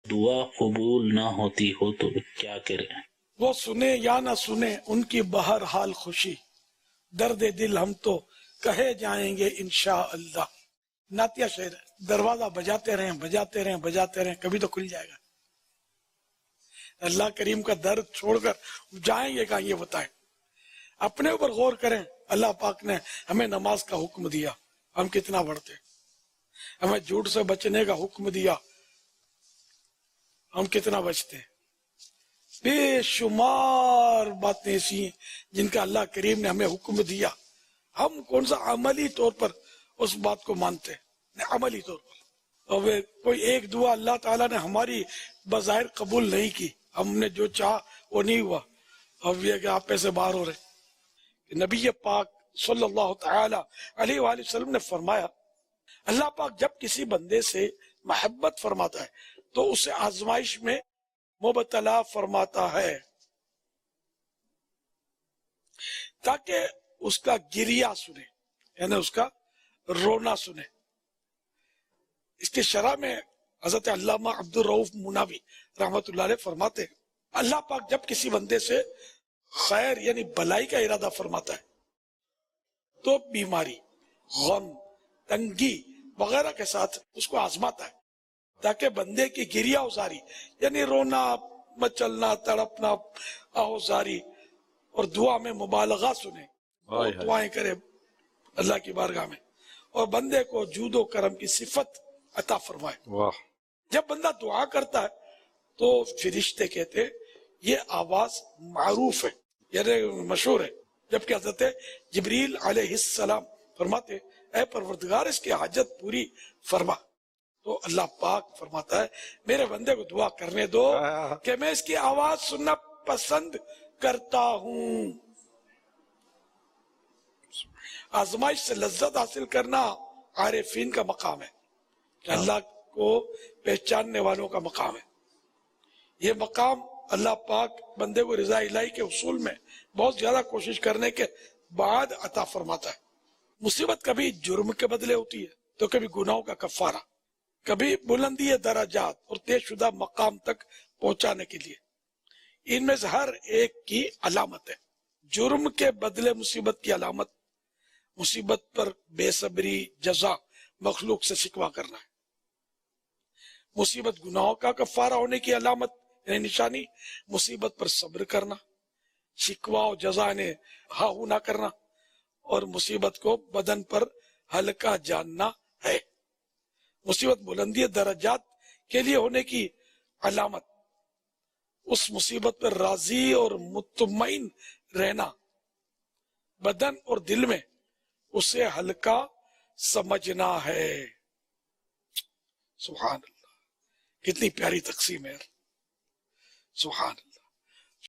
دعا قبول نہ ہوتی ہو تو کیا کریں؟ وہ سنے یا نہ سنے ان کی بہرحال خوشی، درد دل ہم تو کہے جائیں گے انشاءاللہ۔ نعتیہ شعر ہے، دروازہ بجاتے رہیں بجاتے رہیں بجاتے رہیں، کبھی تو کھل جائے گا۔ اللہ کریم کا در چھوڑ کر جائیں گے کہاں، یہ بتائیں۔ اپنے اوپر غور کریں، اللہ پاک نے ہمیں نماز کا حکم دیا، ہم کتنا بڑھتے، ہمیں جھوٹ سے بچنے کا حکم دیا، ہم کتنا بچتے ہیں۔ بے شمار باتیں ایسی ہیں جن کا اللہ کریم نے ہمیں حکم دیا، ہم کون سا عملی طور پر اس بات کو مانتے ہیں، عملی طور پر۔ اور کوئی ایک دعا اللہ تعالیٰ نے ہماری بظاہر قبول نہیں کی، ہم نے جو چاہا وہ نہیں ہوا، اب یہ کہ آپ پیسے باہر ہو رہے۔ نبی پاک صلی اللہ تعالی علیہ وآلہ وسلم نے فرمایا، اللہ پاک جب کسی بندے سے محبت فرماتا ہے تو اسے آزمائش میں مبتلا فرماتا ہے تاکہ اس کا گریہ سنے، یعنی اس کا رونا سنے۔ اس کی شرح میں حضرت علامہ عبد الرؤف مناوی رحمت اللہ علیہ فرماتے ہیں، اللہ پاک جب کسی بندے سے خیر یعنی بلائی کا ارادہ فرماتا ہے تو بیماری، غم، تنگی وغیرہ کے ساتھ اس کو آزماتا ہے تاکہ بندے کی گریہ اوزاری یعنی رونا، مچلنا، تڑپنا، آہوزاری اور دعا میں مبالغہ سنے، اور دعائیں کرے اللہ کی بارگاہ میں، اور بندے کو جود و کرم کی صفت عطا فرمائے۔ جب بندہ دعا کرتا ہے تو فرشتے کہتے ہیں یہ آواز معروف ہے، یعنی مشہور ہے، جبکہ حضرت جبریل علیہ السلام فرماتے اے پروردگار اس کی حاجت پوری فرما، تو اللہ پاک فرماتا ہے میرے بندے کو دعا کرنے دو کہ میں اس کی آواز سننا پسند کرتا ہوں۔ آزمائش سے لذت حاصل کرنا عارفین کا مقام ہے، کہ اللہ کو پہچاننے والوں کا مقام ہے۔ یہ مقام اللہ پاک بندے کو رضا الہی کے حصول میں بہت زیادہ کوشش کرنے کے بعد عطا فرماتا ہے۔ مصیبت کبھی جرم کے بدلے ہوتی ہے تو کبھی گناہوں کا کفارہ، کبھی بلندی درجات اور طے شدہ مقام تک پہنچانے کے لیے۔ ان میں سے ہر ایک کی علامت ہے۔ جرم کے بدلے مصیبت کی علامت، مصیبت پر بے صبری، جزا، مخلوق سے شکوہ کرنا ہے۔ مصیبت گناہوں کا کفارہ ہونے کی علامت یعنی نشانی، مصیبت پر صبر کرنا، شکوہ و جزا نے ہاں ہو نہ کرنا، اور مصیبت کو بدن پر ہلکا جاننا ہے۔ مصیبت بلندی درجات کے لیے ہونے کی علامت، اس مصیبت پر راضی اور مطمئن رہنا، بدن اور دل میں اسے ہلکا سمجھنا ہے۔ سبحان اللہ، کتنی پیاری تقسیم ہے، سبحان اللہ۔